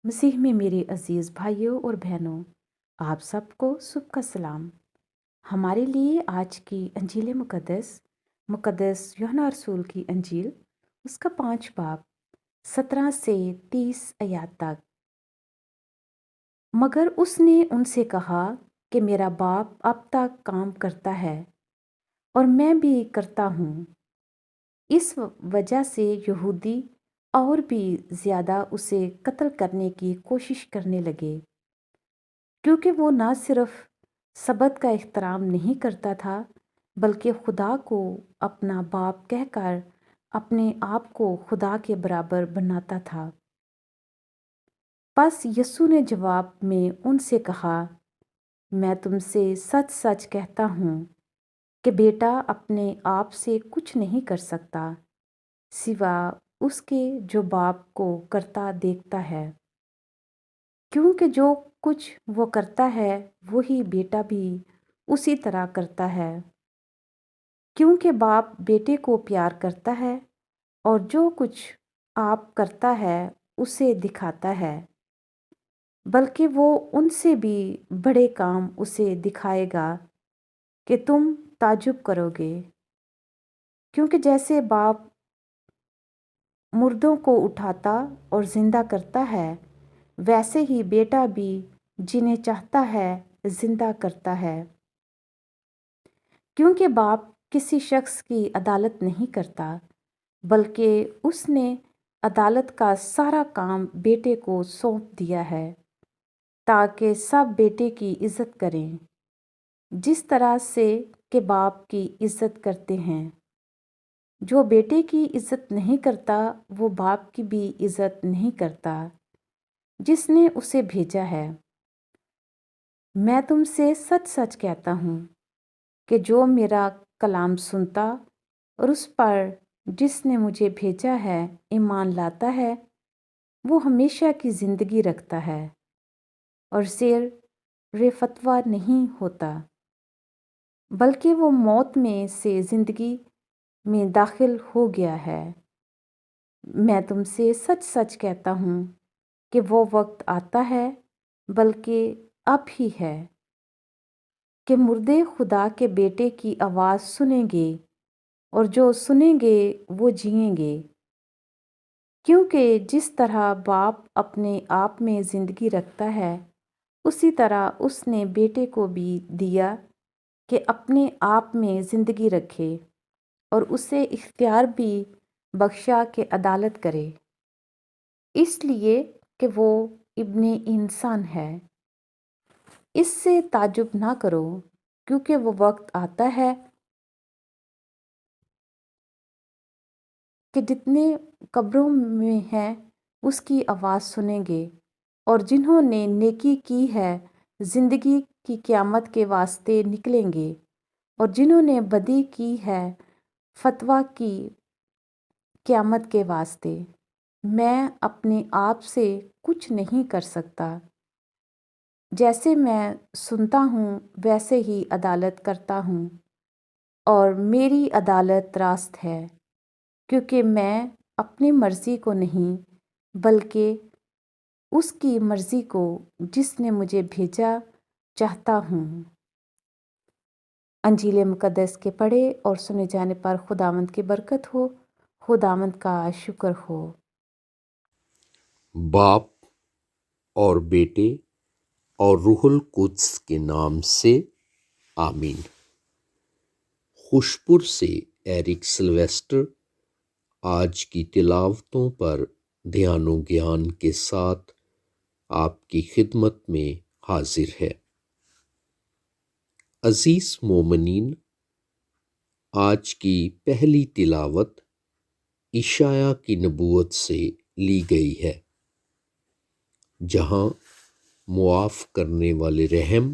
مسیح میں میرے عزیز بھائیوں اور بہنوں، آپ سب کو صبح کا سلام۔ ہمارے لیے آج کی انجیل مقدس یوحنا رسول کی انجیل، اس کا 5 باب 17 سے 30 آیات تک۔ مگر اس نے ان سے کہا کہ میرا باپ اب تک کام کرتا ہے اور میں بھی کرتا ہوں۔ اس وجہ سے یہودی اور بھی زیادہ اسے قتل کرنے کی کوشش کرنے لگے، کیونکہ وہ نہ صرف سبت کا احترام نہیں کرتا تھا بلکہ خدا کو اپنا باپ کہہ کر اپنے آپ کو خدا کے برابر بناتا تھا۔ پس یسوع نے جواب میں ان سے کہا، میں تم سے سچ سچ کہتا ہوں کہ بیٹا اپنے آپ سے کچھ نہیں کر سکتا سوا اس کے جو باپ کو کرتا دیکھتا ہے، کیونکہ جو کچھ وہ کرتا ہے وہی بیٹا بھی اسی طرح کرتا ہے، کیونکہ باپ بیٹے کو پیار کرتا ہے اور جو کچھ آپ کرتا ہے اسے دکھاتا ہے، بلکہ وہ ان سے بھی بڑے کام اسے دکھائے گا کہ تم تعجب کرو گے، کیونکہ جیسے باپ مردوں کو اٹھاتا اور زندہ کرتا ہے ویسے ہی بیٹا بھی جنہیں چاہتا ہے زندہ کرتا ہے، کیونکہ باپ کسی شخص کی عدالت نہیں کرتا بلکہ اس نے عدالت کا سارا کام بیٹے کو سونپ دیا ہے، تاکہ سب بیٹے کی عزت کریں جس طرح سے کہ باپ کی عزت کرتے ہیں۔ جو بیٹے کی عزت نہیں کرتا وہ باپ کی بھی عزت نہیں کرتا جس نے اسے بھیجا ہے۔ میں تم سے سچ سچ کہتا ہوں کہ جو میرا کلام سنتا اور اس پر جس نے مجھے بھیجا ہے ایمان لاتا ہے وہ ہمیشہ کی زندگی رکھتا ہے اور زیر فتویٰ نہیں ہوتا، بلکہ وہ موت میں سے زندگی میں داخل ہو گیا ہے۔ میں تم سے سچ سچ کہتا ہوں کہ وہ وقت آتا ہے، بلکہ اب ہی ہے، کہ مردے خدا کے بیٹے کی آواز سنیں گے اور جو سنیں گے وہ جئیں گے، کیونکہ جس طرح باپ اپنے آپ میں زندگی رکھتا ہے اسی طرح اس نے بیٹے کو بھی دیا کہ اپنے آپ میں زندگی رکھے اور اسے اختیار بھی بخشا کہ عدالت کرے، اس لیے کہ وہ ابن انسان ہے۔ اس سے تعجب نہ کرو، کیونکہ وہ وقت آتا ہے کہ جتنے قبروں میں ہیں اس کی آواز سنیں گے، اور جنہوں نے نیکی کی ہے زندگی کی قیامت کے واسطے نکلیں گے، اور جنہوں نے بدی کی ہے فتویٰ کی قیامت کے واسطے۔ میں اپنے آپ سے کچھ نہیں کر سکتا، جیسے میں سنتا ہوں ویسے ہی عدالت کرتا ہوں، اور میری عدالت راست ہے، کیونکہ میں اپنی مرضی کو نہیں بلکہ اس کی مرضی کو جس نے مجھے بھیجا چاہتا ہوں۔ انجیل مقدس کے پڑھے اور سنے جانے پر خداوند کی برکت ہو، خداوند کا شکر ہو۔ باپ اور بیٹے اور روح القدس کے نام سے آمین۔ خوشپور سے ایرک سلویسٹر آج کی تلاوتوں پر دھیان و گیان کے ساتھ آپ کی خدمت میں حاضر ہے۔ عزیز مومنین، آج کی پہلی تلاوت اشعیاء کی نبوت سے لی گئی ہے، جہاں معاف کرنے والے رحم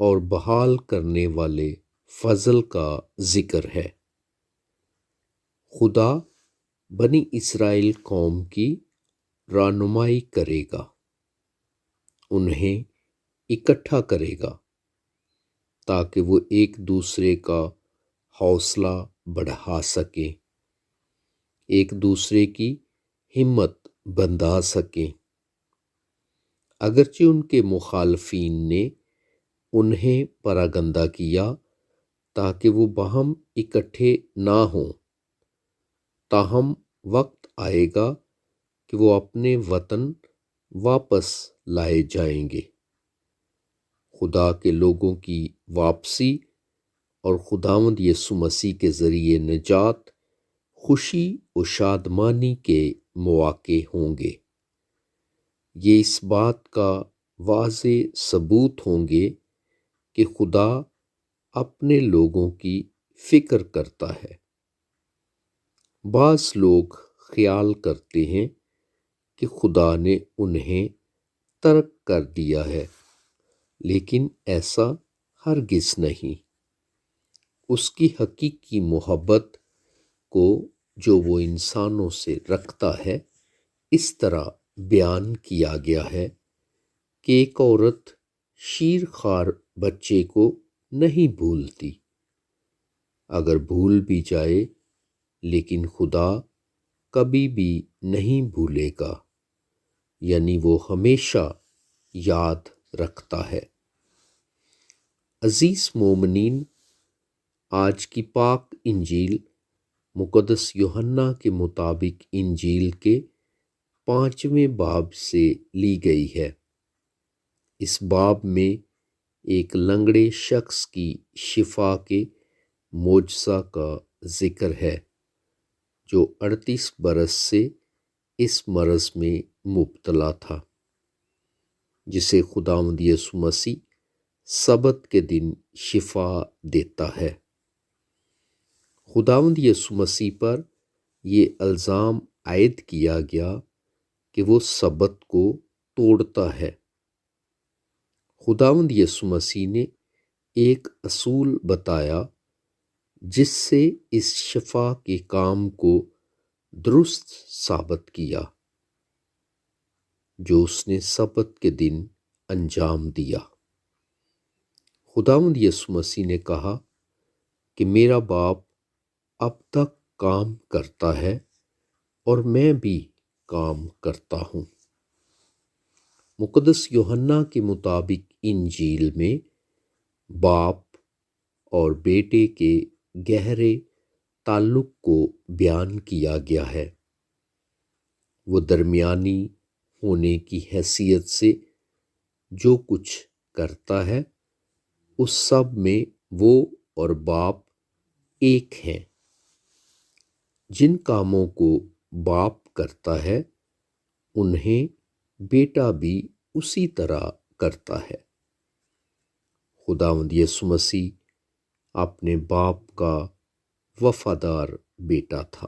اور بحال کرنے والے فضل کا ذکر ہے۔ خدا بنی اسرائیل قوم کی رہنمائی کرے گا، انہیں اکٹھا کرے گا تاکہ وہ ایک دوسرے کا حوصلہ بڑھا سکیں، ایک دوسرے کی ہمت بندھا سکیں اگرچہ ان کے مخالفین نے انہیں پراگندہ کیا تاکہ وہ باہم اکٹھے نہ ہوں، تاہم وقت آئے گا کہ وہ اپنے وطن واپس لائے جائیں گے۔ خدا کے لوگوں کی واپسی اور خداوند یسوع مسیح کے ذریعے نجات، خوشی و شادمانی کے مواقع ہوں گے۔ یہ اس بات کا واضح ثبوت ہوں گے کہ خدا اپنے لوگوں کی فکر کرتا ہے۔ بعض لوگ خیال کرتے ہیں کہ خدا نے انہیں ترک کر دیا ہے، لیکن ایسا ہرگز نہیں۔ اس کی حقیقی محبت کو جو وہ انسانوں سے رکھتا ہے اس طرح بیان کیا گیا ہے کہ ایک عورت شیرخوار بچے کو نہیں بھولتی، اگر بھول بھی جائے لیکن خدا کبھی بھی نہیں بھولے گا، یعنی وہ ہمیشہ یاد رکھتا ہے۔ عزیز مومنین، آج کی پاک انجیل مقدس یوحنا کے مطابق انجیل کے 5ویں باب سے لی گئی ہے۔ اس باب میں ایک لنگڑے شخص کی شفا کے معجزہ کا ذکر ہے، جو 38 برس سے اس مرض میں مبتلا تھا، جسے خداوند یسوع مسیح سبت کے دن شفا دیتا ہے۔ خداوند یسوع مسیح پر یہ الزام عائد کیا گیا کہ وہ سبت کو توڑتا ہے۔ خداوند یسوع مسیح نے ایک اصول بتایا جس سے اس شفا کے کام کو درست ثابت کیا، جو اس نے سبت کے دن انجام دیا۔ خداوند یسوع مسیح نے کہا کہ میرا باپ اب تک کام کرتا ہے اور میں بھی کام کرتا ہوں۔ مقدس یوحنا کے مطابق انجیل میں باپ اور بیٹے کے گہرے تعلق کو بیان کیا گیا ہے۔ وہ درمیانی ہونے کی حیثیت سے جو کچھ کرتا ہے اس سب میں وہ اور باپ ایک ہیں۔ جن کاموں کو باپ کرتا ہے انہیں بیٹا بھی اسی طرح کرتا ہے۔ خداوند یسوع مسیح اپنے باپ کا وفادار بیٹا تھا۔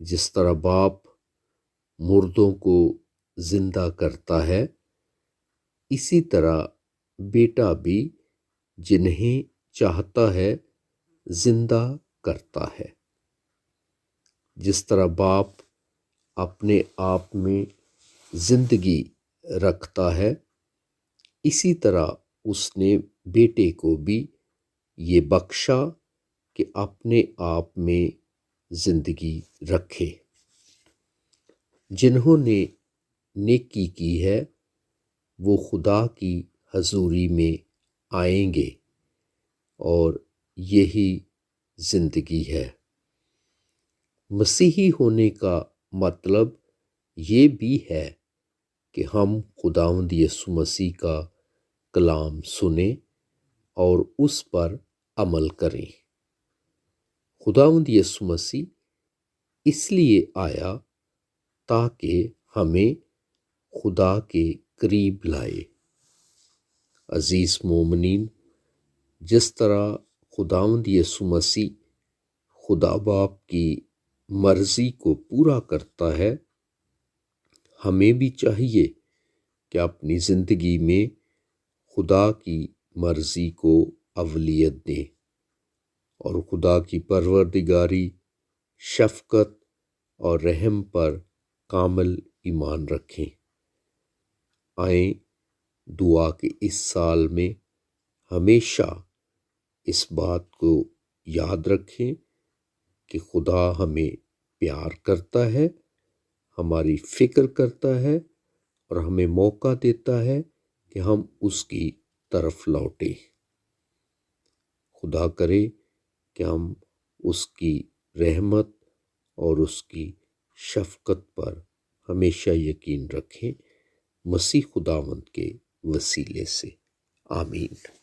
جس طرح باپ مردوں کو زندہ کرتا ہے، اسی طرح بیٹا بھی جنہیں چاہتا ہے زندہ کرتا ہے۔ جس طرح باپ اپنے آپ میں زندگی رکھتا ہے، اسی طرح اس نے بیٹے کو بھی یہ بخشا کہ اپنے آپ میں زندگی رکھے۔ جنہوں نے نیکی کی ہے وہ خدا کی حضوری میں آئیں گے، اور یہی زندگی ہے۔ مسیحی ہونے کا مطلب یہ بھی ہے کہ ہم خداوند یسوع مسیح کا کلام سنیں اور اس پر عمل کریں۔ خداوند یسوع مسیح اس لیے آیا تاکہ ہمیں خدا کے قریب لائے۔ عزیز مومنین، جس طرح خداوند یسوع مسیح خدا باپ کی مرضی کو پورا کرتا ہے، ہمیں بھی چاہیے کہ اپنی زندگی میں خدا کی مرضی کو اولویت دیں اور خدا کی پروردگاری، شفقت اور رحم پر کامل ایمان رکھیں۔ آئیں دعا کہ اس سال میں ہمیشہ اس بات کو یاد رکھیں کہ خدا ہمیں پیار کرتا ہے، ہماری فکر کرتا ہے اور ہمیں موقع دیتا ہے کہ ہم اس کی طرف لوٹیں۔ خدا کرے کہ ہم اس کی رحمت اور اس کی شفقت پر ہمیشہ یقین رکھیں، مسیح خداوند کے وسیلے سے، آمین۔